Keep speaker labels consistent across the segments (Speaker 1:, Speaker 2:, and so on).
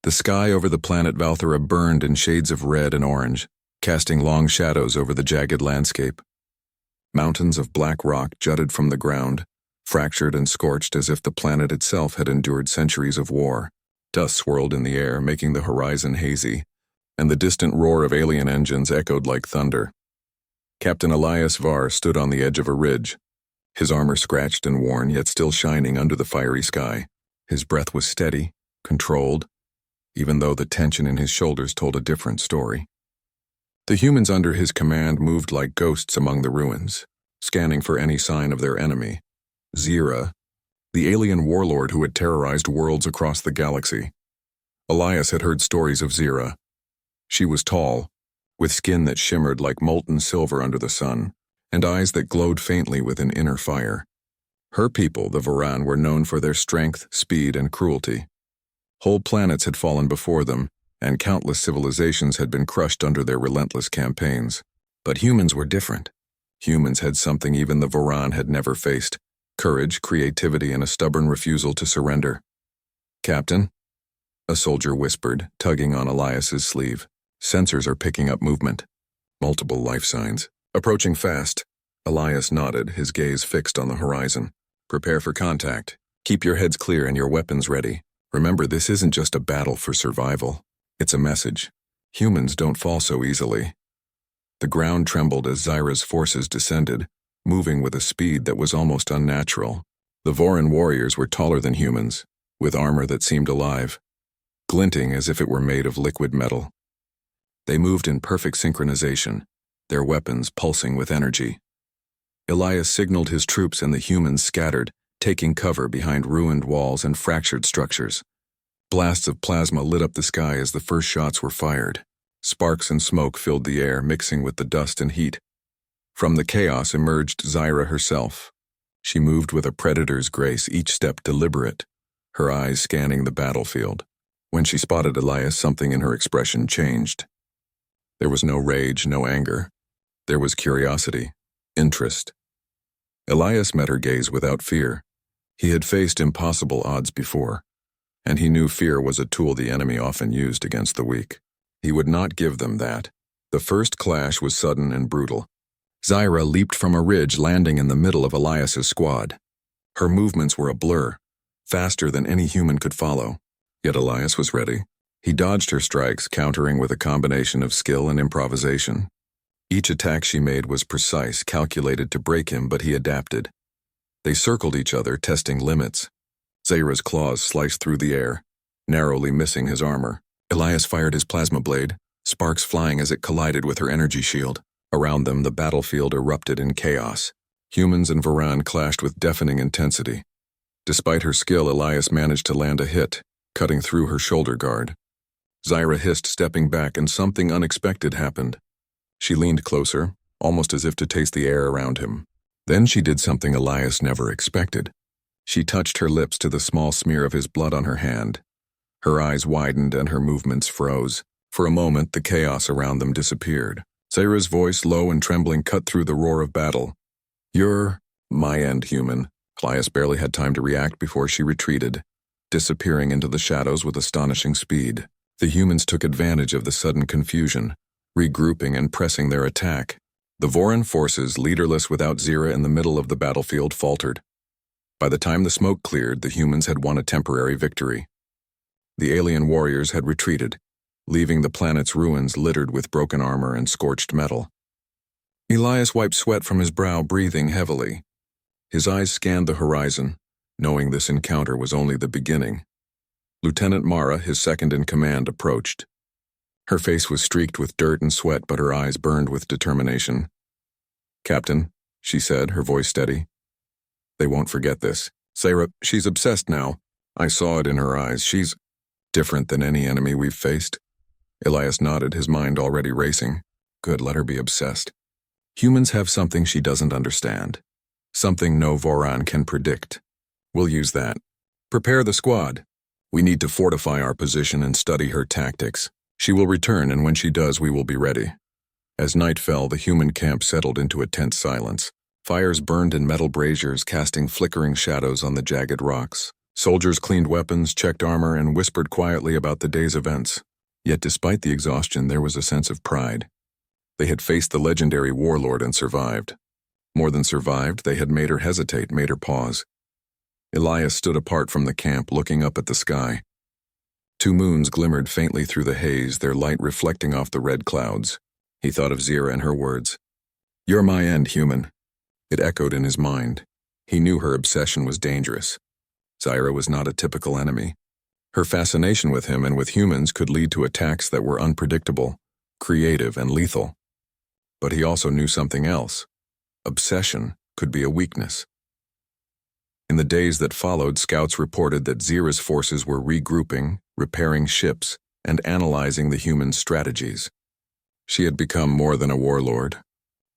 Speaker 1: The sky over the planet Valthera burned in shades of red and orange, casting long shadows over the jagged landscape. Mountains of black rock jutted from the ground, fractured and scorched as if the planet itself had endured centuries of war. Dust swirled in the air, making the horizon hazy, and the distant roar of alien engines echoed like thunder. Captain Elias Var stood on the edge of a ridge, his armor scratched and worn, yet still shining under the fiery sky. His breath was steady, controlled, even though the tension in his shoulders told a different story. The humans under his command moved like ghosts among the ruins, scanning for any sign of their enemy, Zira, the alien warlord who had terrorized worlds across the galaxy. Elias had heard stories of Zira. She was tall, with skin that shimmered like molten silver under the sun, and eyes that glowed faintly with an inner fire. Her people, the Varan, were known for their strength, speed, and cruelty. Whole planets had fallen before them, and countless civilizations had been crushed under their relentless campaigns. But humans were different. Humans had something even the Varan had never faced: courage, creativity, and a stubborn refusal to surrender. "Captain," a soldier whispered, tugging on Elias's sleeve. "Sensors are picking up movement. Multiple life signs. Approaching fast." Elias nodded, his gaze fixed on the horizon. "Prepare for contact. Keep your heads clear and your weapons ready. Remember, this isn't just a battle for survival. It's a message. Humans don't fall so easily." The ground trembled as Zyra's forces descended, moving with a speed that was almost unnatural. The Voran warriors were taller than humans, with armor that seemed alive, glinting as if it were made of liquid metal. They moved in perfect synchronization, their weapons pulsing with energy. Elias signaled his troops and the humans scattered, taking cover behind ruined walls and fractured structures. Blasts of plasma lit up the sky as the first shots were fired. Sparks and smoke filled the air, mixing with the dust and heat. From the chaos emerged Zyra herself. She moved with a predator's grace, each step deliberate, her eyes scanning the battlefield. When she spotted Elias, something in her expression changed. There was no rage, no anger. There was curiosity, interest. Elias met her gaze without fear. He had faced impossible odds before, and he knew fear was a tool the enemy often used against the weak. He would not give them that. The first clash was sudden and brutal. Zyra leaped from a ridge, landing in the middle of Elias's squad. Her movements were a blur, faster than any human could follow. Yet Elias was ready. He dodged her strikes, countering with a combination of skill and improvisation. Each attack she made was precise, calculated to break him, but he adapted. They circled each other, testing limits. Zyra's claws sliced through the air, narrowly missing his armor. Elias fired his plasma blade, sparks flying as it collided with her energy shield. Around them, the battlefield erupted in chaos. Humans and Varan clashed with deafening intensity. Despite her skill, Elias managed to land a hit, cutting through her shoulder guard. Zyra hissed, stepping back, and something unexpected happened. She leaned closer, almost as if to taste the air around him. Then she did something Elias never expected. She touched her lips to the small smear of his blood on her hand. Her eyes widened and her movements froze. For a moment, the chaos around them disappeared. Zyra's voice, low and trembling, cut through the roar of battle. "You're my end, human." Elias barely had time to react before she retreated, disappearing into the shadows with astonishing speed. The humans took advantage of the sudden confusion, regrouping and pressing their attack. The Voran forces, leaderless without Zyra in the middle of the battlefield, faltered. By the time the smoke cleared, the humans had won a temporary victory. The alien warriors had retreated, leaving the planet's ruins littered with broken armor and scorched metal. Elias wiped sweat from his brow, breathing heavily. His eyes scanned the horizon, knowing this encounter was only the beginning. Lieutenant Mara, his second-in-command, approached. Her face was streaked with dirt and sweat, but her eyes burned with determination. "Captain," she said, her voice steady. "They won't forget this. Zyra, she's obsessed now. I saw it in her eyes. She's different than any enemy we've faced." Elias nodded, his mind already racing. Good, let her be obsessed. Humans have something she doesn't understand. Something no Voran can predict. We'll use that. Prepare the squad. We need to fortify our position and study her tactics. She will return, and when she does, we will be ready. As night fell, the human camp settled into a tense silence. Fires burned in metal braziers, casting flickering shadows on the jagged rocks. Soldiers cleaned weapons, checked armor, and whispered quietly about the day's events. Yet despite the exhaustion, there was a sense of pride. They had faced the legendary warlord and survived. More than survived, they had made her hesitate, made her pause. Elias stood apart from the camp, looking up at the sky. 2 moons glimmered faintly through the haze, their light reflecting off the red clouds. He thought of Zira and her words. "You're my end, human." It echoed in his mind. He knew her obsession was dangerous. Zira was not a typical enemy. Her fascination with him and with humans could lead to attacks that were unpredictable, creative, and lethal. But he also knew something else. Obsession could be a weakness. In the days that followed, scouts reported that Zira's forces were regrouping, repairing ships, and analyzing the human strategies. She had become more than a warlord.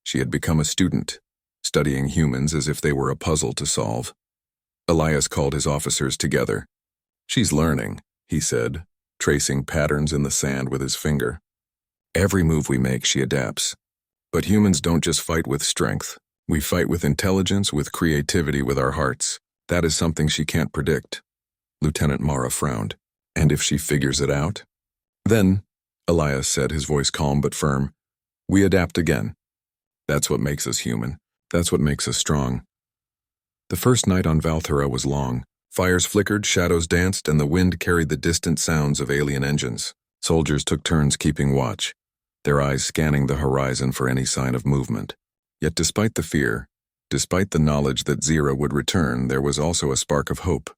Speaker 1: She had become a student, studying humans as if they were a puzzle to solve. Elias called his officers together. "She's learning," he said, tracing patterns in the sand with his finger. "Every move we make, she adapts. But humans don't just fight with strength. We fight with intelligence, with creativity, with our hearts. That is something she can't predict." Lieutenant Mara frowned. "And if she figures it out?" "Then," Elias said, his voice calm but firm, "we adapt again. That's what makes us human. That's what makes us strong." The first night on Valthera was long. Fires flickered, shadows danced, and the wind carried the distant sounds of alien engines. Soldiers took turns keeping watch, their eyes scanning the horizon for any sign of movement. Yet despite the fear, despite the knowledge that Zira would return, there was also a spark of hope.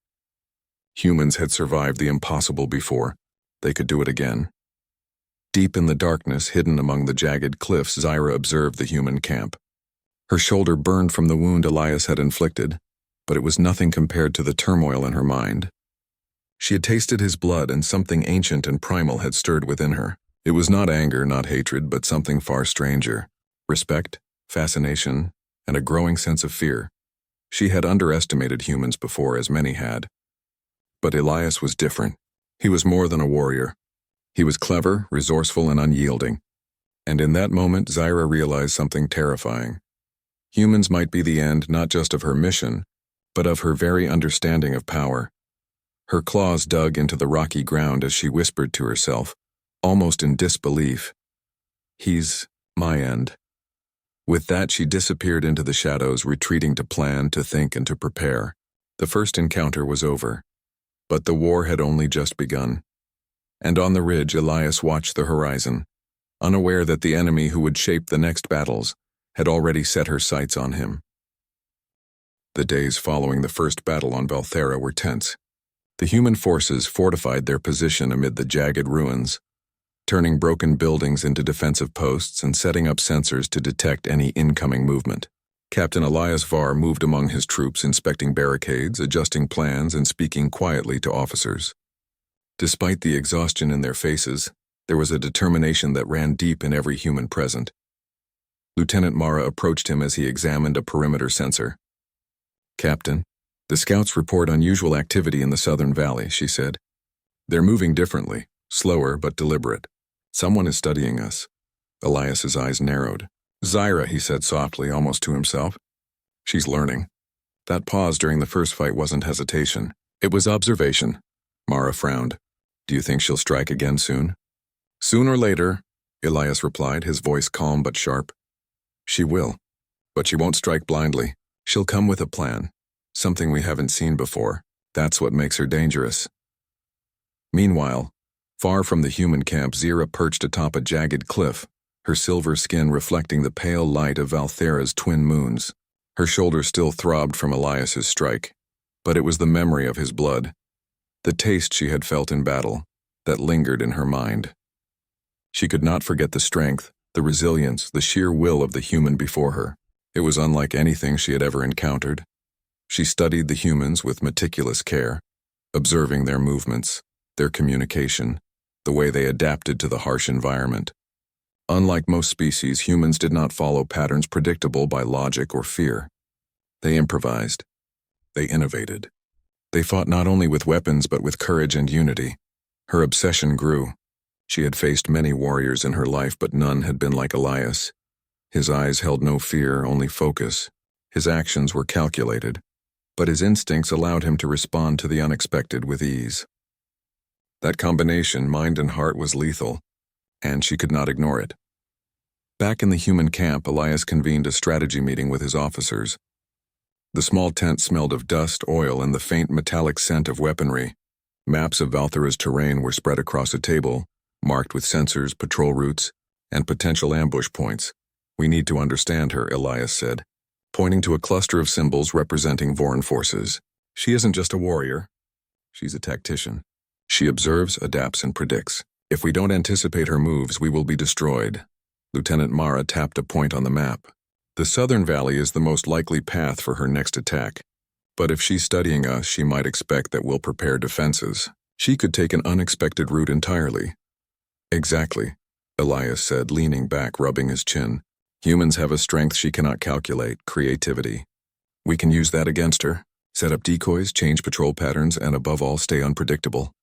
Speaker 1: Humans had survived the impossible before. They could do it again. Deep in the darkness, hidden among the jagged cliffs, Zira observed the human camp. Her shoulder burned from the wound Elias had inflicted, but it was nothing compared to the turmoil in her mind. She had tasted his blood, and something ancient and primal had stirred within her. It was not anger, not hatred, but something far stranger. Respect, fascination, and a growing sense of fear. She had underestimated humans before, as many had. But Elias was different. He was more than a warrior. He was clever, resourceful, and unyielding. And in that moment, Zira realized something terrifying. Humans might be the end not just of her mission, but of her very understanding of power. Her claws dug into the rocky ground as she whispered to herself, almost in disbelief, "He's my end." With that, she disappeared into the shadows, retreating to plan, to think, and to prepare. The first encounter was over, but the war had only just begun. And on the ridge, Elias watched the horizon, unaware that the enemy who would shape the next battles had already set her sights on him. The days following the first battle on Valthera were tense. The human forces fortified their position amid the jagged ruins, turning broken buildings into defensive posts and setting up sensors to detect any incoming movement. Captain Elias Var moved among his troops, inspecting barricades, adjusting plans, and speaking quietly to officers. Despite the exhaustion in their faces, there was a determination that ran deep in every human present. Lieutenant Mara approached him as he examined a perimeter sensor. "Captain, the scouts report unusual activity in the southern valley," she said. "They're moving differently, slower but deliberate. Someone is studying us." Elias's eyes narrowed. "Zira," he said softly, almost to himself. "She's learning." That pause during the first fight wasn't hesitation. It was observation. Mara frowned. "Do you think she'll strike again soon?" "Soon or later," Elias replied, his voice calm but sharp. "She will, but she won't strike blindly. She'll come with a plan, something we haven't seen before. That's what makes her dangerous." Meanwhile, far from the human camp, Zira perched atop a jagged cliff, her silver skin reflecting the pale light of Valthera's twin moons. Her shoulder still throbbed from Elias's strike, but it was the memory of his blood, the taste she had felt in battle, that lingered in her mind. She could not forget the strength, the resilience, the sheer will of the human before her. It was unlike anything she had ever encountered. She studied the humans with meticulous care, observing their movements, their communication, the way they adapted to the harsh environment. Unlike most species, humans did not follow patterns predictable by logic or fear. They improvised. They innovated. They fought not only with weapons but with courage and unity. Her obsession grew. She had faced many warriors in her life, but none had been like Elias. His eyes held no fear, only focus. His actions were calculated. but his instincts allowed him to respond to the unexpected with ease. That combination, mind and heart, was lethal, and she could not ignore it. Back in the human camp, Elias convened a strategy meeting with his officers. The small tent smelled of dust, oil, and the faint metallic scent of weaponry. Maps of Valthera's terrain were spread across a table, marked with sensors, patrol routes, and potential ambush points. "We need to understand her," Elias said, pointing to a cluster of symbols representing Voran forces. "She isn't just a warrior. She's a tactician. She observes, adapts, and predicts. If we don't anticipate her moves, we will be destroyed." Lieutenant Mara tapped a point on the map. "The southern valley is the most likely path for her next attack. But if she's studying us, she might expect that we'll prepare defenses. She could take an unexpected route entirely." "Exactly," Elias said, leaning back, rubbing his chin. "Humans have a strength she cannot calculate: creativity. We can use that against her, set up decoys, change patrol patterns, and above all, stay unpredictable."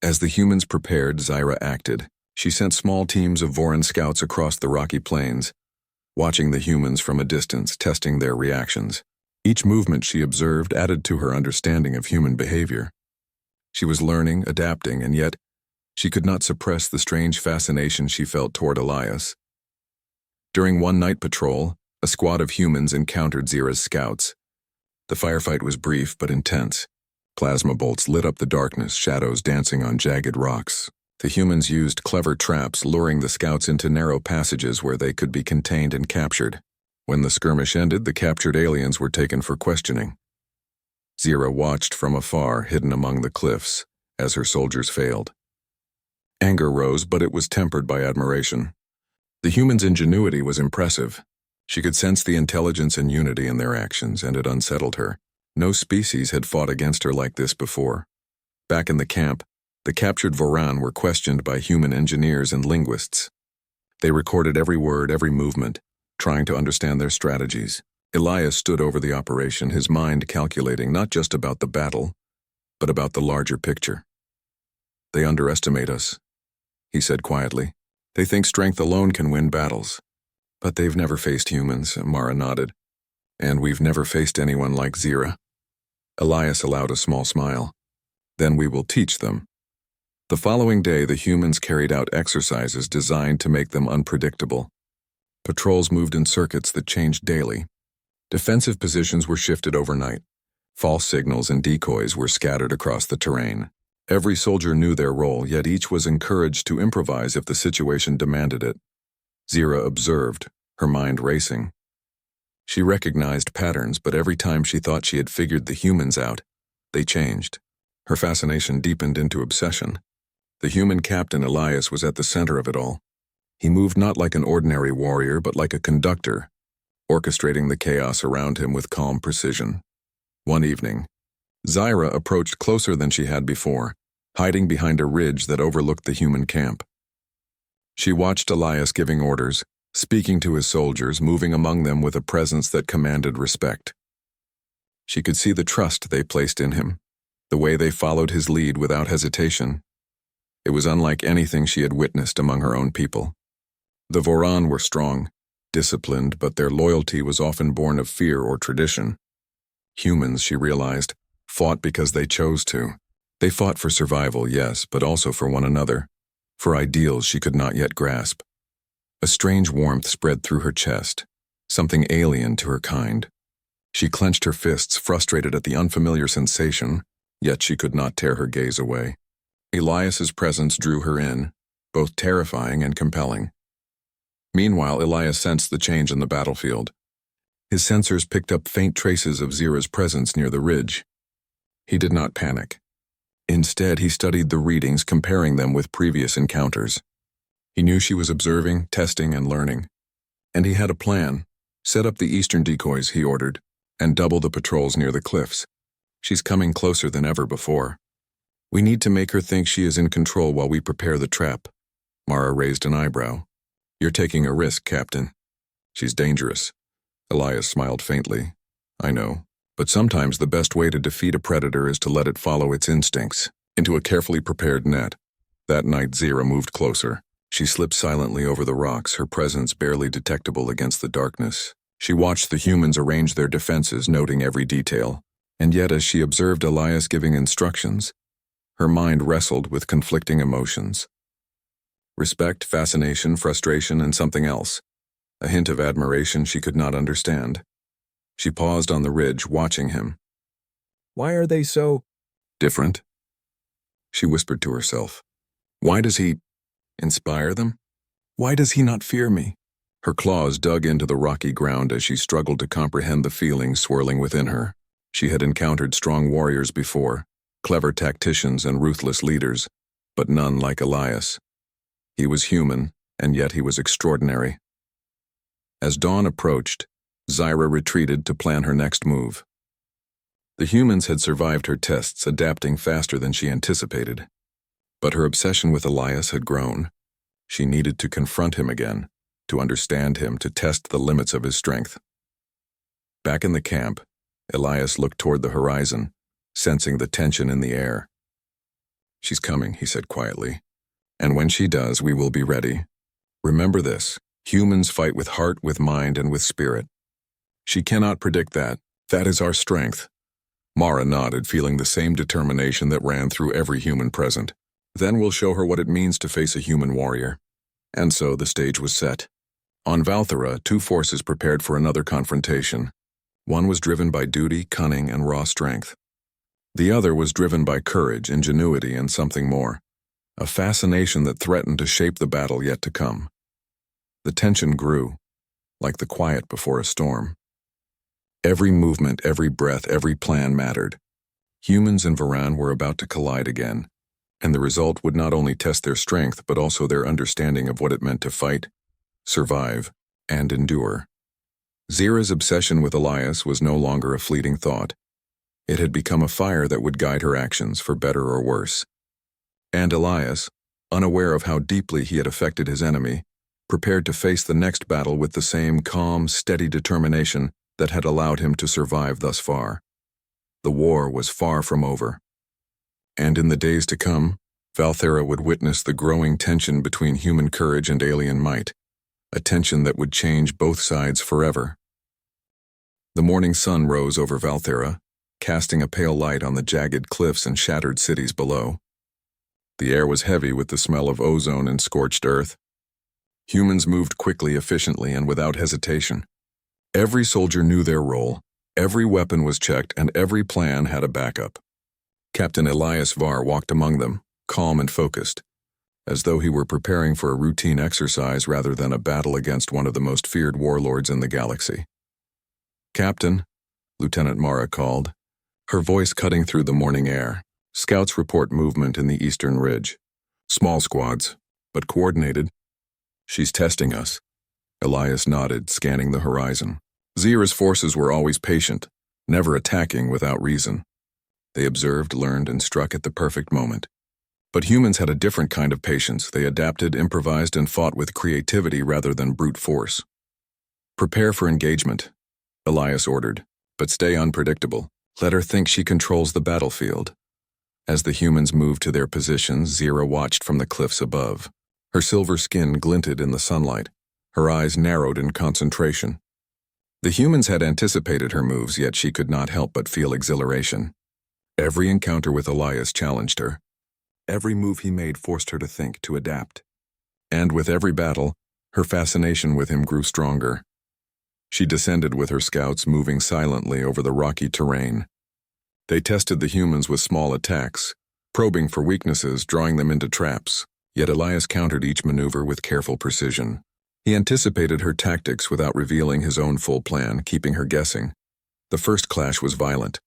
Speaker 1: As the humans prepared, Zyra acted. She sent small teams of Voran scouts across the rocky plains, watching the humans from a distance, testing their reactions. Each movement she observed added to her understanding of human behavior. She was learning, adapting, and yet she could not suppress the strange fascination she felt toward Elias. During one night patrol, a squad of humans encountered Zyra's scouts. The firefight was brief but intense. Plasma bolts lit up the darkness, shadows dancing on jagged rocks. The humans used clever traps, luring the scouts into narrow passages where they could be contained and captured. When the skirmish ended, the captured aliens were taken for questioning. Zyra watched from afar, hidden among the cliffs, as her soldiers failed. Anger rose, but it was tempered by admiration. The humans' ingenuity was impressive. She could sense the intelligence and unity in their actions, and it unsettled her. No species had fought against her like this before. Back in the camp, the captured Voran were questioned by human engineers and linguists. They recorded every word, every movement, trying to understand their strategies. Elias stood over the operation, his mind calculating not just about the battle, but about the larger picture. "They underestimate us," he said quietly. "They think strength alone can win battles. But they've never faced humans," Mara nodded. "And we've never faced anyone like Zyra." Elias allowed a small smile. "Then we will teach them." The following day, the humans carried out exercises designed to make them unpredictable. Patrols moved in circuits that changed daily. Defensive positions were shifted overnight. False signals and decoys were scattered across the terrain. Every soldier knew their role, yet each was encouraged to improvise if the situation demanded it. Zyra observed, her mind racing. She recognized patterns, but every time she thought she had figured the humans out, they changed. Her fascination deepened into obsession. The human captain, Elias, was at the center of it all. He moved not like an ordinary warrior, but like a conductor, orchestrating the chaos around him with calm precision. One evening, Zyra approached closer than she had before, hiding behind a ridge that overlooked the human camp. She watched Elias giving orders, speaking to his soldiers, moving among them with a presence that commanded respect. She could see the trust they placed in him, the way they followed his lead without hesitation. It was unlike anything she had witnessed among her own people. The Voran were strong, disciplined, but their loyalty was often born of fear or tradition. Humans, she realized, fought because they chose to. They fought for survival, yes, but also for one another, for ideals she could not yet grasp. A strange warmth spread through her chest, something alien to her kind. She clenched her fists, frustrated at the unfamiliar sensation, yet she could not tear her gaze away. Elias's presence drew her in, both terrifying and compelling. Meanwhile, Elias sensed the change in the battlefield. His sensors picked up faint traces of Zyra's presence near the ridge. He did not panic. Instead, he studied the readings, comparing them with previous encounters. He knew she was observing, testing, and learning. And he had a plan. Set up the eastern decoys, he ordered, and double the patrols near the cliffs. She's coming closer than ever before. We need to make her think she is in control while we prepare the trap. Mara raised an eyebrow. You're taking a risk, Captain. She's dangerous. Elias smiled faintly. I know, but sometimes the best way to defeat a predator is to let it follow its instincts, into a carefully prepared net. That night, Zyra moved closer. She slipped silently over the rocks, her presence barely detectable against the darkness. She watched the humans arrange their defenses, noting every detail. And yet, as she observed Elias giving instructions, her mind wrestled with conflicting emotions. Respect, fascination, frustration, and something else. A hint of admiration she could not understand. She paused on the ridge, watching him. "Why are they so different?" she whispered to herself. "Why does he inspire them? Why does he not fear me?" Her claws dug into the rocky ground as she struggled to comprehend the feelings swirling within her. She had encountered strong warriors before, clever tacticians and ruthless leaders, but none like Elias. He was human, and yet he was extraordinary. As dawn approached, Zyra retreated to plan her next move. The humans had survived her tests, adapting faster than she anticipated. But her obsession with Elias had grown. She needed to confront him again, to understand him, to test the limits of his strength. Back in the camp, Elias looked toward the horizon, sensing the tension in the air. "She's coming," he said quietly. "And when she does, we will be ready. Remember this, humans fight with heart, with mind, and with spirit. She cannot predict that. That is our strength." Mara nodded, feeling the same determination that ran through every human present. "Then we'll show her what it means to face a human warrior." And so the stage was set. On Valthera, two forces prepared for another confrontation. One was driven by duty, cunning, and raw strength. The other was driven by courage, ingenuity, and something more. A fascination that threatened to shape the battle yet to come. The tension grew, like the quiet before a storm. Every movement, every breath, every plan mattered. Humans and Varan were about to collide again, and the result would not only test their strength but also their understanding of what it meant to fight, survive, and endure. Zyra's obsession with Elias was no longer a fleeting thought. It had become a fire that would guide her actions, for better or worse. And Elias, unaware of how deeply he had affected his enemy, prepared to face the next battle with the same calm, steady determination that had allowed him to survive thus far. The war was far from over. And in the days to come, Valthera would witness the growing tension between human courage and alien might, a tension that would change both sides forever. The morning sun rose over Valthera, casting a pale light on the jagged cliffs and shattered cities below. The air was heavy with the smell of ozone and scorched earth. Humans moved quickly, efficiently, and without hesitation. Every soldier knew their role, every weapon was checked, and every plan had a backup. Captain Elias Var walked among them, calm and focused, as though he were preparing for a routine exercise rather than a battle against one of the most feared warlords in the galaxy. "Captain," Lieutenant Mara called, her voice cutting through the morning air. "Scouts report movement in the eastern ridge. Small squads, but coordinated." "She's testing us." Elias nodded, scanning the horizon. Zyra's forces were always patient, never attacking without reason. They observed, learned, and struck at the perfect moment. But humans had a different kind of patience. They adapted, improvised, and fought with creativity rather than brute force. "Prepare for engagement," Elias ordered, "but stay unpredictable. Let her think she controls the battlefield." As the humans moved to their positions, Zyra watched from the cliffs above. Her silver skin glinted in the sunlight, her eyes narrowed in concentration. The humans had anticipated her moves, yet she could not help but feel exhilaration. Every encounter with Elias challenged her. Every move he made forced her to think, to adapt. And with every battle, her fascination with him grew stronger. She descended with her scouts, moving silently over the rocky terrain. They tested the humans with small attacks, probing for weaknesses, drawing them into traps. Yet Elias countered each maneuver with careful precision. He anticipated her tactics without revealing his own full plan, keeping her guessing. The first clash was violent.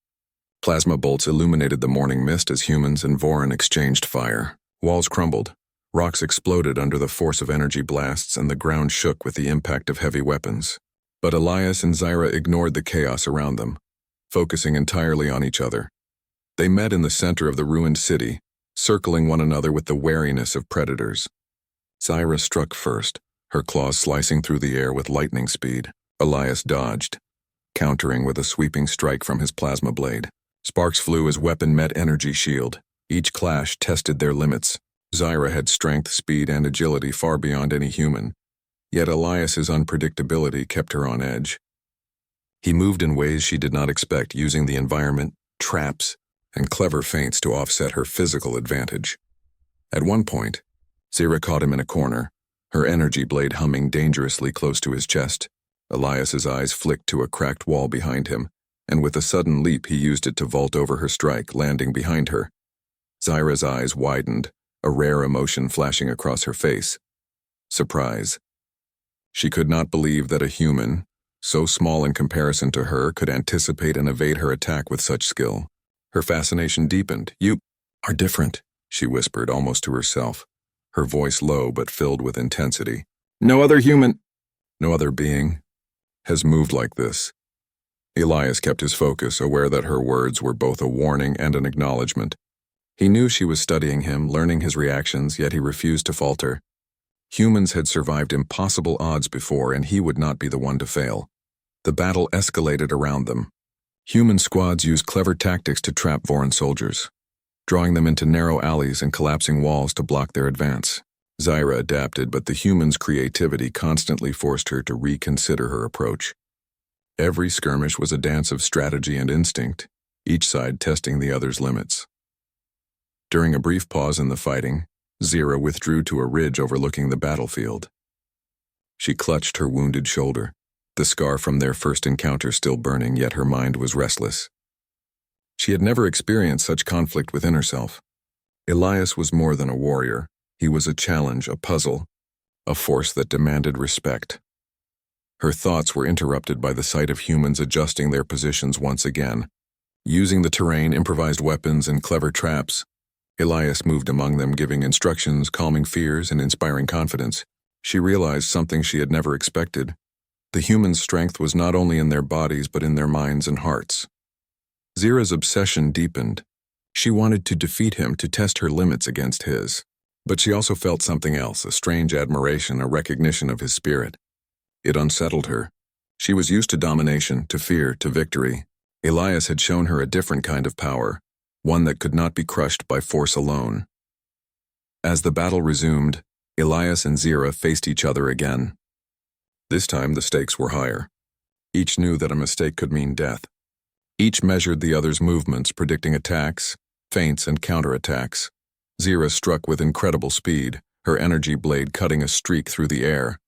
Speaker 1: Plasma bolts illuminated the morning mist as humans and Voran exchanged fire. Walls crumbled, rocks exploded under the force of energy blasts, and the ground shook with the impact of heavy weapons. But Elias and Zyra ignored the chaos around them, focusing entirely on each other. They met in the center of the ruined city, circling one another with the wariness of predators. Zyra struck first, her claws slicing through the air with lightning speed. Elias dodged, countering with a sweeping strike from his plasma blade. Sparks flew as weapon met energy shield. Each clash tested their limits. Zyra had strength, speed, and agility far beyond any human, yet Elias's unpredictability kept her on edge. He moved in ways she did not expect, using the environment, traps, and clever feints to offset her physical advantage. At one point, Zira caught him in a corner, her energy blade humming dangerously close to his chest. Elias's eyes flicked to a cracked wall behind him, and with a sudden leap he used it to vault over her strike, landing behind her. Zira's eyes widened, a rare emotion flashing across her face. Surprise. She could not believe that a human, so small in comparison to her, could anticipate and evade her attack with such skill. Her fascination deepened. "You are different," she whispered almost to herself, her voice low but filled with intensity. "No other human, no other being, has moved like this." Elias kept his focus, aware that her words were both a warning and an acknowledgement. He knew she was studying him, learning his reactions, yet he refused to falter. Humans had survived impossible odds before, and he would not be the one to fail. The battle escalated around them. Human squads used clever tactics to trap Voran soldiers, drawing them into narrow alleys and collapsing walls to block their advance. Zira adapted, but the humans' creativity constantly forced her to reconsider her approach. Every skirmish was a dance of strategy and instinct, each side testing the other's limits. During a brief pause in the fighting, Zira withdrew to a ridge overlooking the battlefield. She clutched her wounded shoulder, the scar from their first encounter still burning, yet her mind was restless. She had never experienced such conflict within herself. Elias was more than a warrior. He was a challenge, a puzzle, a force that demanded respect. Her thoughts were interrupted by the sight of humans adjusting their positions once again. Using the terrain, improvised weapons, and clever traps, Elias moved among them, giving instructions, calming fears, and inspiring confidence. She realized something she had never expected. The humans' strength was not only in their bodies but in their minds and hearts. Zira's obsession deepened. She wanted to defeat him, to test her limits against his. But she also felt something else, a strange admiration, a recognition of his spirit. It unsettled her. She was used to domination, to fear, to victory. Elias had shown her a different kind of power, one that could not be crushed by force alone. As the battle resumed, Elias and Zira faced each other again. This time the stakes were higher. Each knew that a mistake could mean death. Each measured the other's movements, predicting attacks, feints, and counterattacks. Zira struck with incredible speed, her energy blade cutting a streak through the air.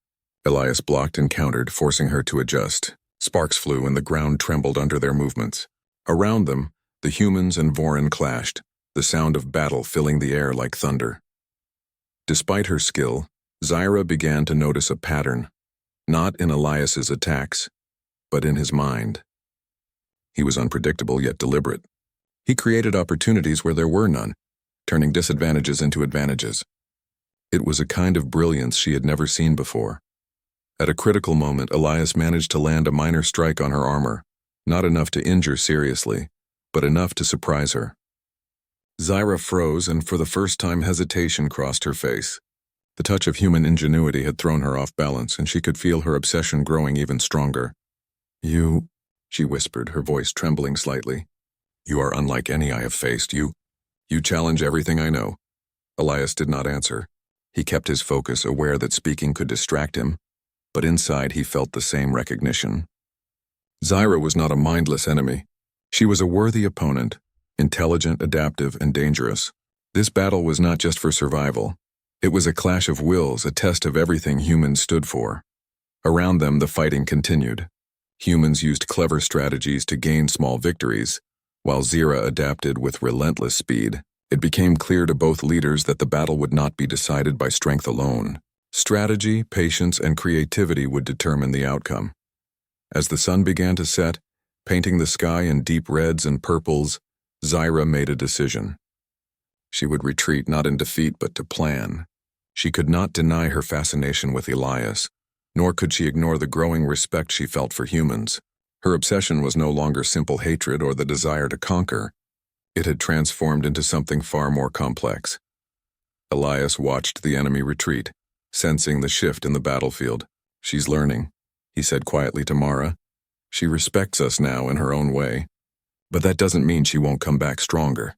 Speaker 1: Elias blocked and countered, forcing her to adjust. Sparks flew and the ground trembled under their movements. Around them, the humans and Voran clashed, the sound of battle filling the air like thunder. Despite her skill, Zira began to notice a pattern, not in Elias's attacks, but in his mind. He was unpredictable yet deliberate. He created opportunities where there were none, turning disadvantages into advantages. It was a kind of brilliance she had never seen before. At a critical moment, Elias managed to land a minor strike on her armor, not enough to injure seriously, but enough to surprise her. Zira froze, and for the first time hesitation crossed her face. The touch of human ingenuity had thrown her off balance, and she could feel her obsession growing even stronger. "You," she whispered, her voice trembling slightly. "You are unlike any I have faced. You challenge everything I know." Elias did not answer. He kept his focus, aware that speaking could distract him, but inside he felt the same recognition. Zira was not a mindless enemy. She was a worthy opponent, intelligent, adaptive, and dangerous. This battle was not just for survival. It was a clash of wills, a test of everything humans stood for. Around them, the fighting continued. Humans used clever strategies to gain small victories, while Zira adapted with relentless speed. It became clear to both leaders that the battle would not be decided by strength alone. Strategy, patience, and creativity would determine the outcome. As the sun began to set, painting the sky in deep reds and purples, Zira made a decision. She would retreat not in defeat but to plan. She could not deny her fascination with Elias, nor could she ignore the growing respect she felt for humans. Her obsession was no longer simple hatred or the desire to conquer. It had transformed into something far more complex. Elias watched the enemy retreat, sensing the shift in the battlefield. "She's learning," he said quietly to Mara. "She respects us now in her own way, but that doesn't mean she won't come back stronger."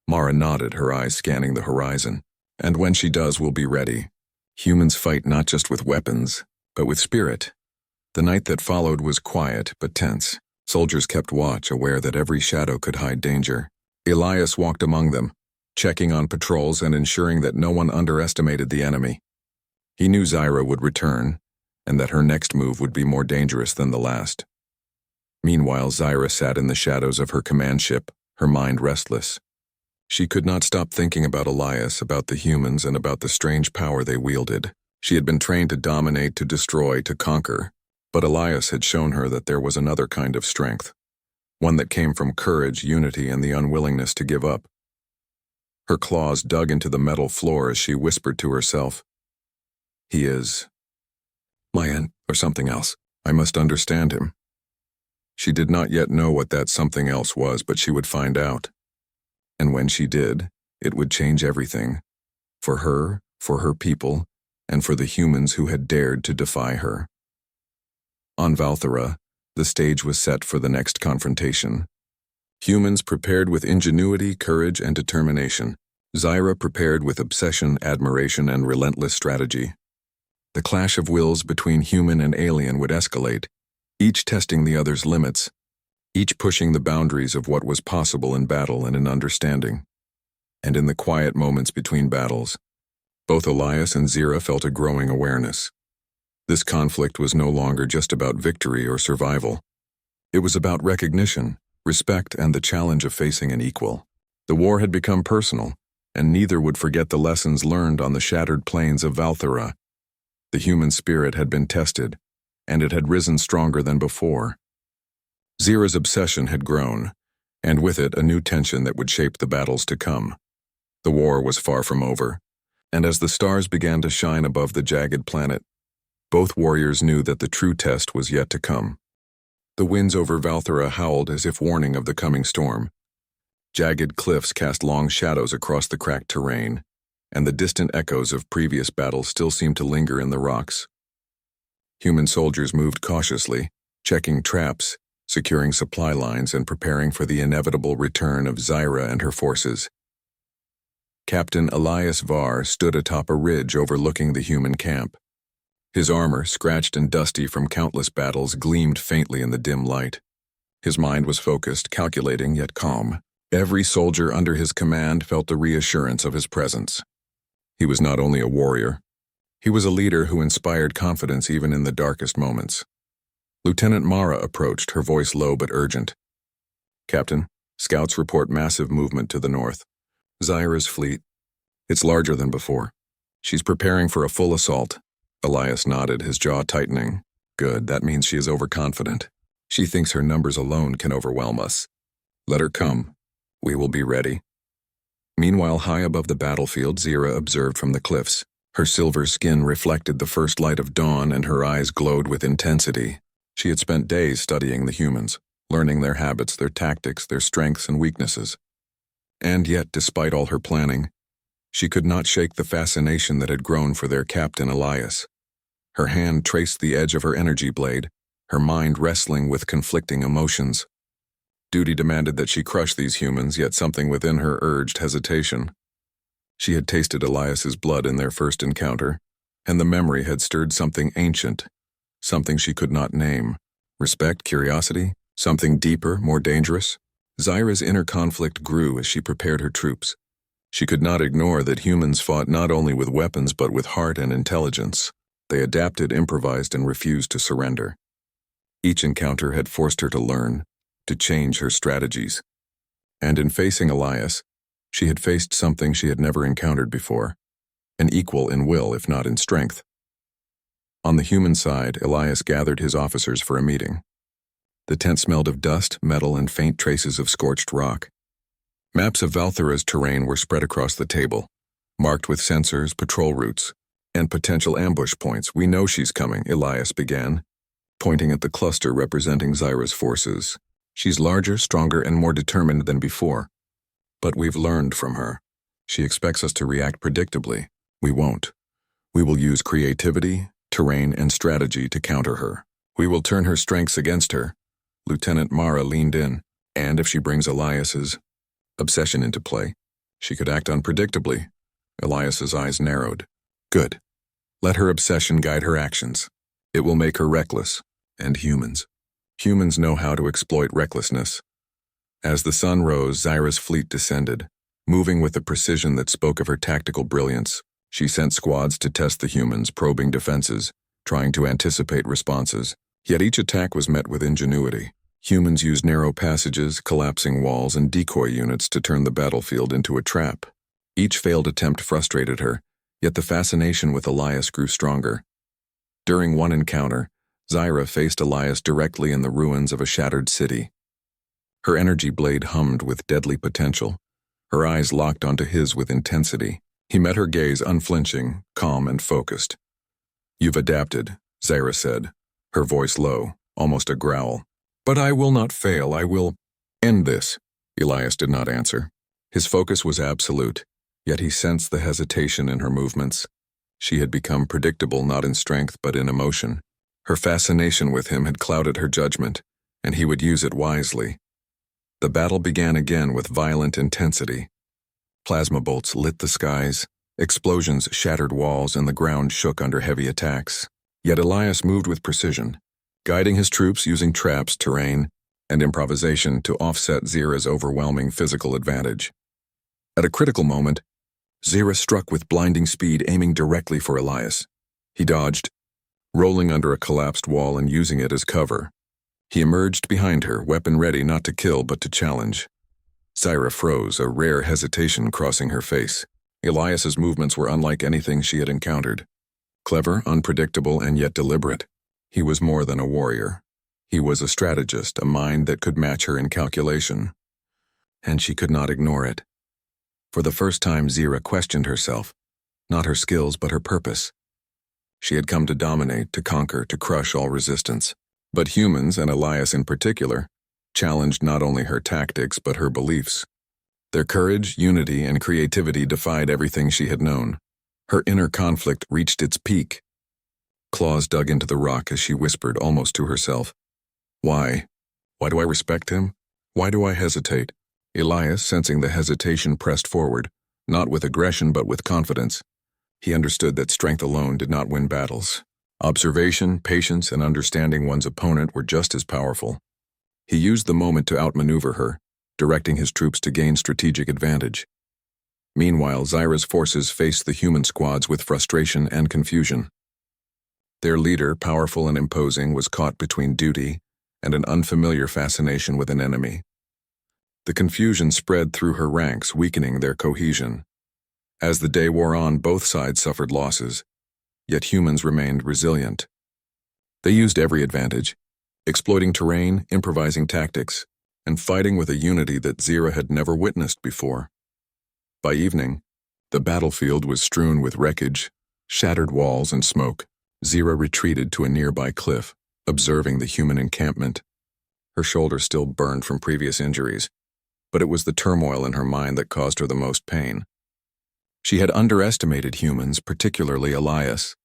Speaker 1: Mara nodded, her eyes scanning the horizon. "And when she does, we'll be ready. Humans fight not just with weapons, but with spirit." The night that followed was quiet but tense. Soldiers kept watch, aware that every shadow could hide danger. Elias walked among them, checking on patrols and ensuring that no one underestimated the enemy. He knew Zyra would return, and that her next move would be more dangerous than the last. Meanwhile, Zyra sat in the shadows of her command ship, her mind restless. She could not stop thinking about Elias, about the humans, and about the strange power they wielded. She had been trained to dominate, to destroy, to conquer, but Elias had shown her that there was another kind of strength, one that came from courage, unity, and the unwillingness to give up. Her claws dug into the metal floor as she whispered to herself, "He is my end, or something else. I must understand him." She did not yet know what that something else was, but she would find out. And when she did, it would change everything. For her people, and for the humans who had dared to defy her. On Valthera, the stage was set for the next confrontation. Humans prepared with ingenuity, courage, and determination. Zyra prepared with obsession, admiration, and relentless strategy. The clash of wills between human and alien would escalate, each testing the other's limits, each pushing the boundaries of what was possible in battle and in understanding. And in the quiet moments between battles, both Elias and Zyra felt a growing awareness. This conflict was no longer just about victory or survival. It was about recognition, respect, and the challenge of facing an equal. The war had become personal, and neither would forget the lessons learned on the shattered plains of Valthera. The human spirit had been tested, and it had risen stronger than before. Zyra's obsession had grown, and with it a new tension that would shape the battles to come. The war was far from over, and as the stars began to shine above the jagged planet, both warriors knew that the true test was yet to come. The winds over Valthera howled as if warning of the coming storm. Jagged cliffs cast long shadows across the cracked terrain, and the distant echoes of previous battles still seemed to linger in the rocks. Human soldiers moved cautiously, checking traps, securing supply lines, and preparing for the inevitable return of Zyra and her forces. Captain Elias Var stood atop a ridge overlooking the human camp. His armor, scratched and dusty from countless battles, gleamed faintly in the dim light. His mind was focused, calculating yet calm. Every soldier under his command felt the reassurance of his presence. He was not only a warrior, he was a leader who inspired confidence even in the darkest moments. Lieutenant Mara approached, her voice low but urgent. "Captain, scouts report massive movement to the north. Zyra's fleet. It's larger than before. She's preparing for a full assault." Elias nodded, his jaw tightening. "Good, that means she is overconfident. She thinks her numbers alone can overwhelm us. Let her come. We will be ready." Meanwhile, high above the battlefield, Zyra observed from the cliffs. Her silver skin reflected the first light of dawn, and her eyes glowed with intensity. She had spent days studying the humans, learning their habits, their tactics, their strengths and weaknesses. And yet, despite all her planning, she could not shake the fascination that had grown for their captain Elias. Her hand traced the edge of her energy blade, her mind wrestling with conflicting emotions. Duty demanded that she crush these humans, yet something within her urged hesitation. She had tasted Elias's blood in their first encounter, and the memory had stirred something ancient, something she could not name. Respect, curiosity, something deeper, more dangerous. Zyra's inner conflict grew as she prepared her troops. She could not ignore that humans fought not only with weapons but with heart and intelligence. They adapted, improvised, and refused to surrender. Each encounter had forced her to learn, to change her strategies. And in facing Elias, she had faced something she had never encountered before, an equal in will if not in strength. On the human side, Elias gathered his officers for a meeting. The tent smelled of dust, metal, and faint traces of scorched rock. Maps of Valthera's terrain were spread across the table, marked with sensors, patrol routes, and potential ambush points. "We know she's coming," Elias began, pointing at the cluster representing Zyra's forces. "She's larger, stronger, and more determined than before. But we've learned from her. She expects us to react predictably. We won't. We will use creativity, terrain, and strategy to counter her. We will turn her strengths against her." Lieutenant Mara leaned in. "And if she brings Elias's obsession into play, she could act unpredictably." Elias's eyes narrowed. "Good. Let her obsession guide her actions. It will make her reckless, and humans Humans know how to exploit recklessness. As the sun rose, Zyra's fleet descended, moving with a precision that spoke of her tactical brilliance. She sent squads to test the humans, probing defenses, trying to anticipate responses. Yet each attack was met with ingenuity. Humans used narrow passages, collapsing walls, and decoy units to turn the battlefield into a trap. Each failed attempt frustrated her, yet the fascination with Elias grew stronger. During one encounter, Zyra faced Elias directly in the ruins of a shattered city. Her energy blade hummed with deadly potential. Her eyes locked onto his with intensity. He met her gaze unflinching, calm, and focused. "You've adapted," Zyra said, her voice low, almost a growl. "But I will not fail. I will end this." Elias did not answer. His focus was absolute, yet he sensed the hesitation in her movements. She had become predictable not in strength but in emotion. Her fascination with him had clouded her judgment, and he would use it wisely. The battle began again with violent intensity. Plasma bolts lit the skies, explosions shattered walls, and the ground shook under heavy attacks. Yet Elias moved with precision, guiding his troops using traps, terrain, and improvisation to offset Zyra's overwhelming physical advantage. At a critical moment, Zyra struck with blinding speed, aiming directly for Elias. He dodged, rolling under a collapsed wall and using it as cover. He emerged behind her, weapon ready not to kill but to challenge. Zyra froze, a rare hesitation crossing her face. Elias's movements were unlike anything she had encountered. Clever, unpredictable, and yet deliberate. He was more than a warrior. He was a strategist, a mind that could match her in calculation. And she could not ignore it. For the first time, Zyra questioned herself, not her skills but her purpose. She had come to dominate, to conquer, to crush all resistance. But humans, and Elias in particular, challenged not only her tactics but her beliefs. Their courage, unity, and creativity defied everything she had known. Her inner conflict reached its peak. Claws dug into the rock as she whispered, almost to herself, "Why? Why do I respect him? Why do I hesitate?" Elias, sensing the hesitation, pressed forward, not with aggression but with confidence. He understood that strength alone did not win battles. Observation, patience, and understanding one's opponent were just as powerful. He used the moment to outmaneuver her, directing his troops to gain strategic advantage. Meanwhile, Zyra's forces faced the human squads with frustration and confusion. Their leader, powerful and imposing, was caught between duty and an unfamiliar fascination with an enemy. The confusion spread through her ranks, weakening their cohesion. As the day wore on, both sides suffered losses, yet humans remained resilient. They used every advantage, exploiting terrain, improvising tactics, and fighting with a unity that Zyra had never witnessed before. By evening, the battlefield was strewn with wreckage, shattered walls, and smoke. Zyra retreated to a nearby cliff, observing the human encampment. Her shoulder still burned from previous injuries, but it was the turmoil in her mind that caused her the most pain. She had underestimated humans, particularly Elias.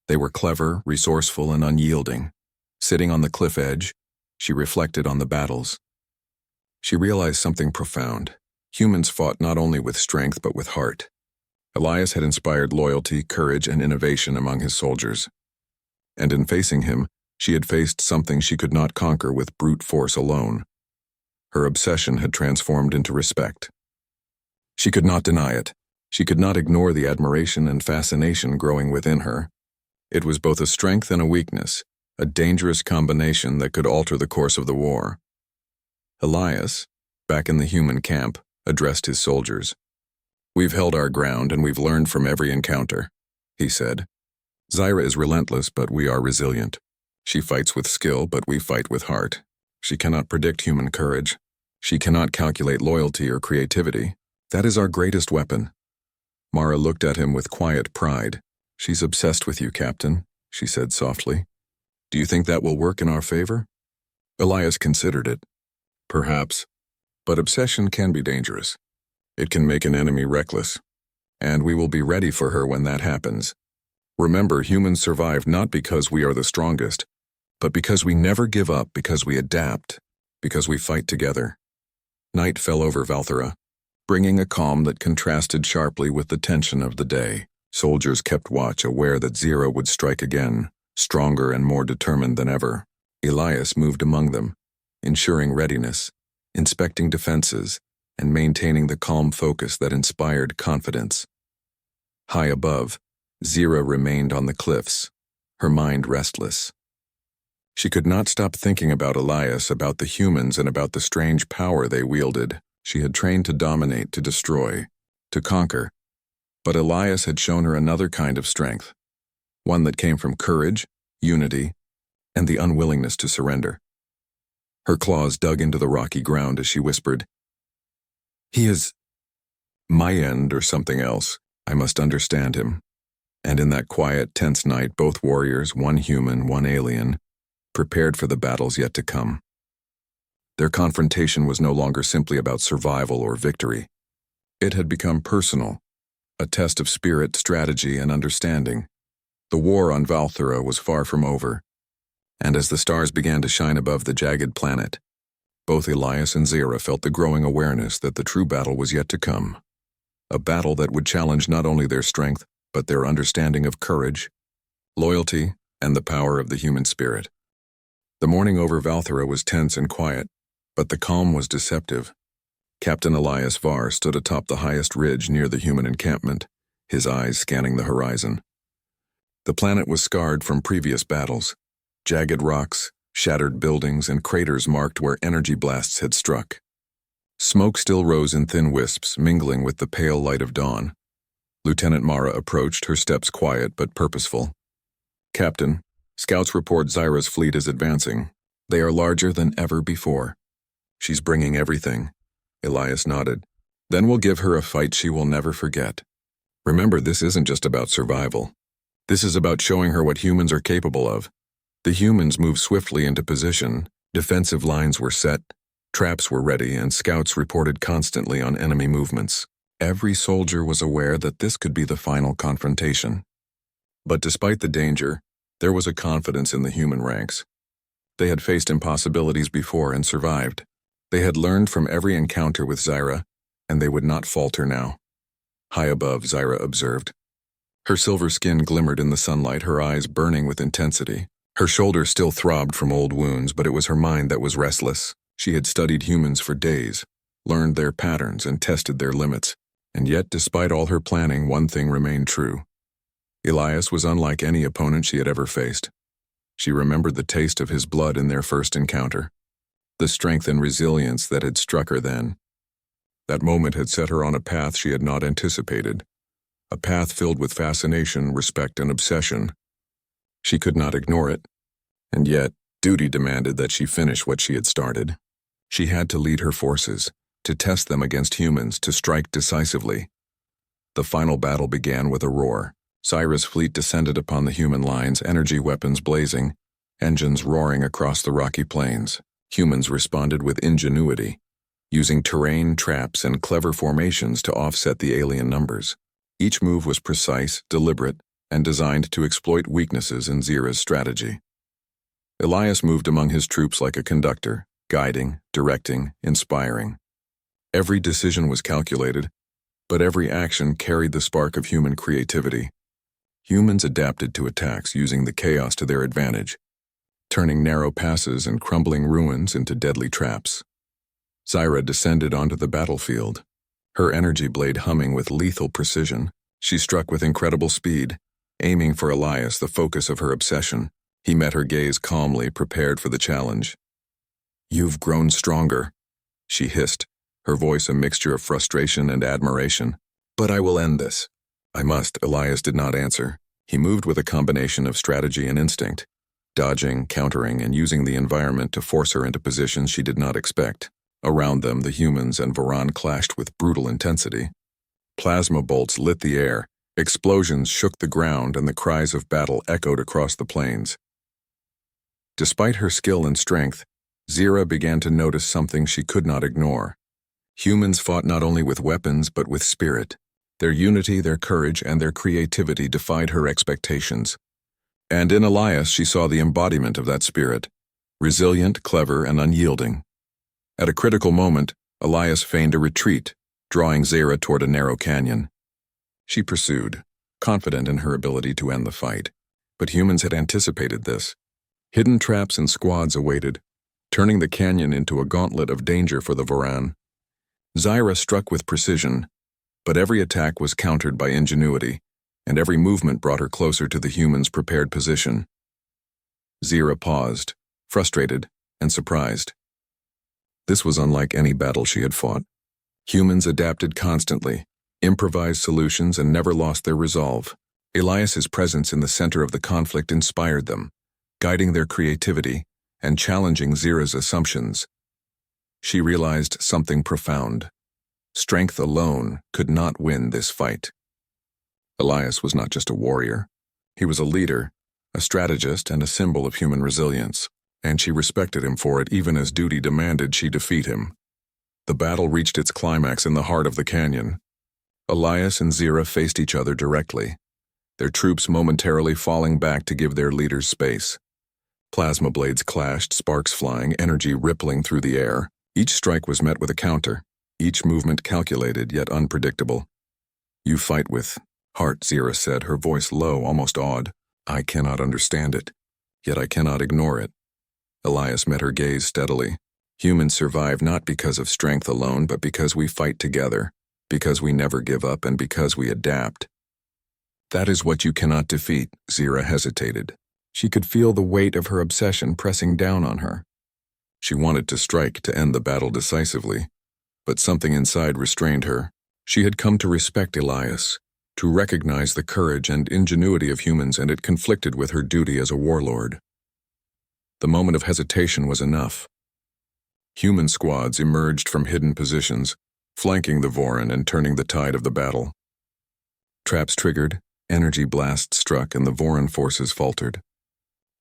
Speaker 1: They were clever, resourceful, and unyielding. Sitting on the cliff edge, she reflected on the battles. She realized something profound. Humans fought not only with strength but with heart. Elias had inspired loyalty, courage, and innovation among his soldiers. And in facing him, she had faced something she could not conquer with brute force alone. Her obsession had transformed into respect. She could not deny it. She could not ignore the admiration and fascination growing within her. It was both a strength and a weakness, a dangerous combination that could alter the course of the war. Elias, back in the human camp, addressed his soldiers. "We've held our ground and we've learned from every encounter," he said. "Zyra is relentless, but we are resilient. She fights with skill, but we fight with heart. She cannot predict human courage. She cannot calculate loyalty or creativity. That is our greatest weapon." Mara looked at him with quiet pride. "She's obsessed with you, Captain," she said softly. "Do you think that will work in our favor?" Elias considered it. "Perhaps. But obsession can be dangerous. It can make an enemy reckless. And we will be ready for her when that happens. Remember, humans survive not because we are the strongest, but because we never give up, because we adapt, because we fight together." Night fell over Valthera, bringing a calm that contrasted sharply with the tension of the day. Soldiers kept watch, aware that Zyra would strike again, stronger and more determined than ever. Elias moved among them, ensuring readiness, inspecting defenses, and maintaining the calm focus that inspired confidence. High above, Zira remained on the cliffs, her mind restless. She could not stop thinking about Elias, about the humans, and about the strange power they wielded. She had trained to dominate, to destroy, to conquer. But Elias had shown her another kind of strength, one that came from courage, unity, and the unwillingness to surrender. Her claws dug into the rocky ground as she whispered, "He is my end or something else. I must understand him." And in that quiet, tense night, both warriors, one human, one alien, prepared for the battles yet to come. Their confrontation was no longer simply about survival or victory. It had become personal, a test of spirit, strategy, and understanding. The war on Valthera was far from over, and as the stars began to shine above the jagged planet, both Elias and Zira felt the growing awareness that the true battle was yet to come. A battle that would challenge not only their strength, but their understanding of courage, loyalty, and the power of the human spirit. The morning over Valthera was tense and quiet, but the calm was deceptive. Captain Elias Var stood atop the highest ridge near the human encampment, his eyes scanning the horizon. The planet was scarred from previous battles. Jagged rocks, shattered buildings, and craters marked where energy blasts had struck. Smoke still rose in thin wisps, mingling with the pale light of dawn. Lieutenant Mara approached, her steps quiet but purposeful. "Captain, scouts report Zyra's fleet is advancing. They are larger than ever before." "She's bringing everything." Elias nodded. "Then we'll give her a fight she will never forget. Remember, this isn't just about survival. This is about showing her what humans are capable of." The humans moved swiftly into position. Defensive lines were set, traps were ready, and scouts reported constantly on enemy movements. Every soldier was aware that this could be the final confrontation. But despite the danger, there was a confidence in the human ranks. They had faced impossibilities before and survived. They had learned from every encounter with Zyra, and they would not falter now. High above, Zyra observed. Her silver skin glimmered in the sunlight, her eyes burning with intensity. Her shoulders still throbbed from old wounds, but it was her mind that was restless. She had studied humans for days, learned their patterns, and tested their limits. And yet, despite all her planning, one thing remained true. Elias was unlike any opponent she had ever faced. She remembered the taste of his blood in their first encounter, the strength and resilience that had struck her then. That moment had set her on a path she had not anticipated, a path filled with fascination, respect, and obsession. She could not ignore it, and yet duty demanded that she finish what she had started. She had to lead her forces, to test them against humans, to strike decisively. The final battle began with a roar. Zyra's fleet descended upon the human lines, energy weapons blazing, engines roaring across the rocky plains. Humans responded with ingenuity, using terrain, traps, and clever formations to offset the alien numbers. Each move was precise, deliberate, and designed to exploit weaknesses in Zyra's strategy. Elias moved among his troops like a conductor, guiding, directing, inspiring. Every decision was calculated, but every action carried the spark of human creativity. Humans adapted to attacks, using the chaos to their advantage, turning narrow passes and crumbling ruins into deadly traps. Zyra descended onto the battlefield, her energy blade humming with lethal precision. She struck with incredible speed, aiming for Elias, the focus of her obsession. He met her gaze calmly, prepared for the challenge. "You've grown stronger," she hissed, her voice a mixture of frustration and admiration. "But I will end this." "I must." Elias did not answer. He moved with a combination of strategy and instinct, dodging, countering, and using the environment to force her into positions she did not expect. Around them, the humans and Varan clashed with brutal intensity. Plasma bolts lit the air, explosions shook the ground, and the cries of battle echoed across the plains. Despite her skill and strength, Zyra began to notice something she could not ignore. Humans fought not only with weapons but with spirit. Their unity, their courage, and their creativity defied her expectations. And in Elias she saw the embodiment of that spirit, resilient, clever, and unyielding. At a critical moment, Elias feigned a retreat, drawing Zyra toward a narrow canyon. She pursued, confident in her ability to end the fight. But humans had anticipated this. Hidden traps and squads awaited, turning the canyon into a gauntlet of danger for the Voran. Zyra struck with precision, but every attack was countered by ingenuity, and every movement brought her closer to the humans' prepared position. Zyra paused, frustrated and surprised. This was unlike any battle she had fought. Humans adapted constantly, improvised solutions, and never lost their resolve. Elias's presence in the center of the conflict inspired them, guiding their creativity and challenging Zyra's assumptions. She realized something profound. Strength alone could not win this fight. Elias was not just a warrior. He was a leader, a strategist, and a symbol of human resilience, and she respected him for it even as duty demanded she defeat him. The battle reached its climax in the heart of the canyon. Elias and Zyra faced each other directly, their troops momentarily falling back to give their leaders space. Plasma blades clashed, sparks flying, energy rippling through the air. Each strike was met with a counter, each movement calculated yet unpredictable. "You fight with heart," Zyra said, her voice low, almost awed. "I cannot understand it, yet I cannot ignore it." Elias met her gaze steadily. "Humans survive not because of strength alone, but because we fight together, because we never give up, and because we adapt." "That is what you cannot defeat," Zyra hesitated. She could feel the weight of her obsession pressing down on her. She wanted to strike to end the battle decisively, but something inside restrained her. She had come to respect Elias, to recognize the courage and ingenuity of humans, and it conflicted with her duty as a warlord. The moment of hesitation was enough. Human squads emerged from hidden positions, flanking the Voran and turning the tide of the battle. Traps triggered, energy blasts struck, and the Voran forces faltered.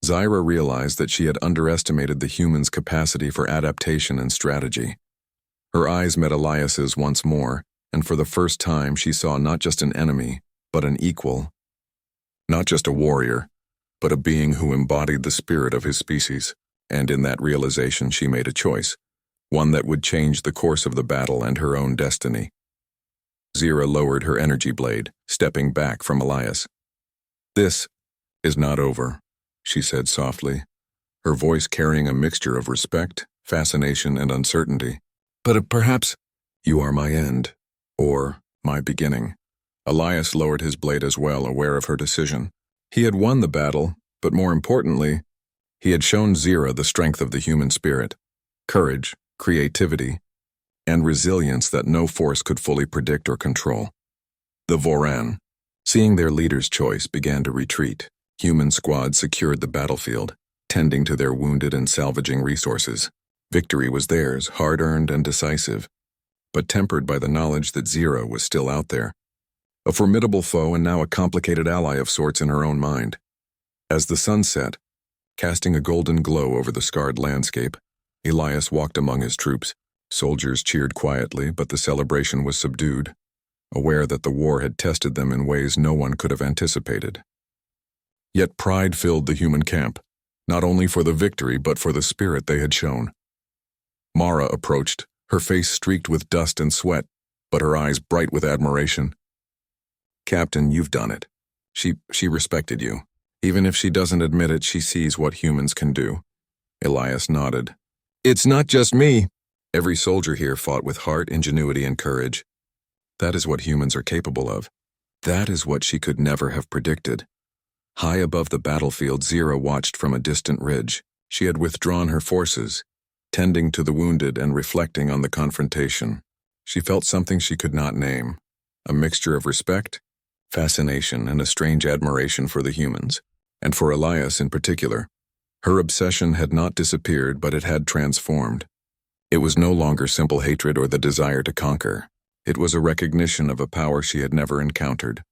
Speaker 1: Zyra realized that she had underestimated the humans' capacity for adaptation and strategy. Her eyes met Elias's once more, and for the first time she saw not just an enemy, but an equal. Not just a warrior, but a being who embodied the spirit of his species, and in that realization she made a choice, one that would change the course of the battle and her own destiny. Zyra lowered her energy blade, stepping back from Elias. "This is not over," she said softly, her voice carrying a mixture of respect, fascination, and uncertainty. "But perhaps you are my end, or my beginning." Elias lowered his blade as well, aware of her decision. He had won the battle, but more importantly, he had shown Zyra the strength of the human spirit, courage, creativity, and resilience that no force could fully predict or control. The Voran, seeing their leader's choice, began to retreat. Human squads secured the battlefield, tending to their wounded and salvaging resources. Victory was theirs, hard-earned and decisive, but tempered by the knowledge that Zyra was still out there, a formidable foe and now a complicated ally of sorts in her own mind. As the sun set, casting a golden glow over the scarred landscape, Elias walked among his troops. Soldiers cheered quietly, but the celebration was subdued, aware that the war had tested them in ways no one could have anticipated. Yet pride filled the human camp, not only for the victory but for the spirit they had shown. Mara approached, her face streaked with dust and sweat, but her eyes bright with admiration. "Captain, you've done it. She respected you. Even if she doesn't admit it, she sees what humans can do." Elias nodded. "It's not just me. Every soldier here fought with heart, ingenuity, and courage. That is what humans are capable of. That is what she could never have predicted." High above the battlefield, Zyra watched from a distant ridge. She had withdrawn her forces, tending to the wounded and reflecting on the confrontation. She felt something she could not name, a mixture of respect, fascination, and a strange admiration for the humans, and for Elias in particular. Her obsession had not disappeared, but it had transformed. It was no longer simple hatred or the desire to conquer. It was a recognition of a power she had never encountered,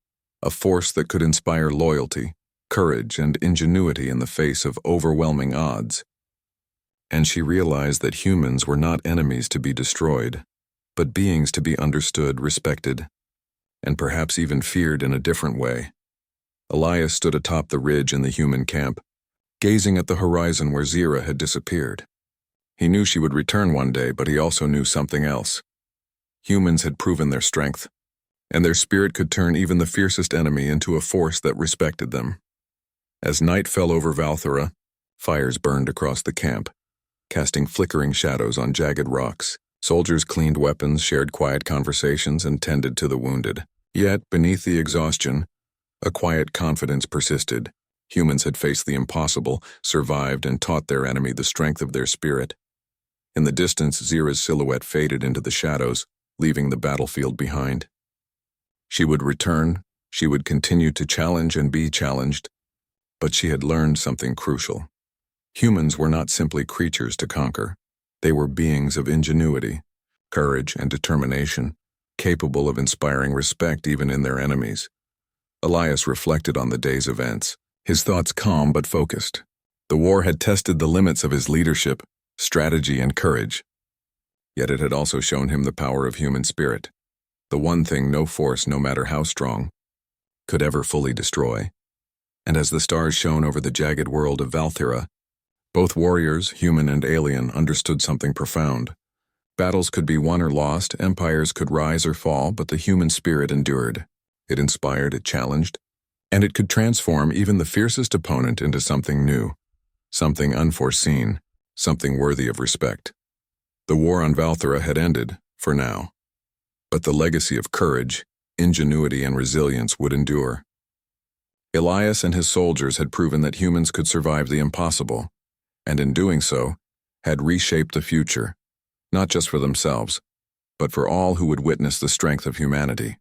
Speaker 1: a force that could inspire loyalty, courage, and ingenuity in the face of overwhelming odds. And she realized that humans were not enemies to be destroyed, but beings to be understood, respected, and perhaps even feared in a different way. Elias stood atop the ridge in the human camp, gazing at the horizon where Zyra had disappeared. He knew she would return one day, but he also knew something else. Humans had proven their strength, and their spirit could turn even the fiercest enemy into a force that respected them. As night fell over Valthera, Fires burned across the camp, casting flickering shadows on jagged rocks. Soldiers cleaned weapons, shared quiet conversations, and tended to the wounded. Yet, beneath the exhaustion, a quiet confidence persisted. Humans had faced the impossible, survived, and taught their enemy the strength of their spirit. In the distance, Zira's silhouette faded into the shadows, leaving the battlefield behind. She would return, she would continue to challenge and be challenged, but she had learned something crucial. Humans were not simply creatures to conquer. They were beings of ingenuity, courage, and determination, capable of inspiring respect even in their enemies. Elias reflected on the day's events, his thoughts calm but focused. The war had tested the limits of his leadership, strategy, and courage. Yet it had also shown him the power of human spirit, the one thing no force, no matter how strong, could ever fully destroy. And as the stars shone over the jagged world of Valthira, both warriors, human and alien, understood something profound. Battles could be won or lost, empires could rise or fall, but the human spirit endured. It inspired, it challenged, and it could transform even the fiercest opponent into something new, something unforeseen, something worthy of respect. The war on Valthira had ended, for now, but the legacy of courage, ingenuity, and resilience would endure. Elias and his soldiers had proven that humans could survive the impossible, and in doing so, had reshaped the future, not just for themselves, but for all who would witness the strength of humanity.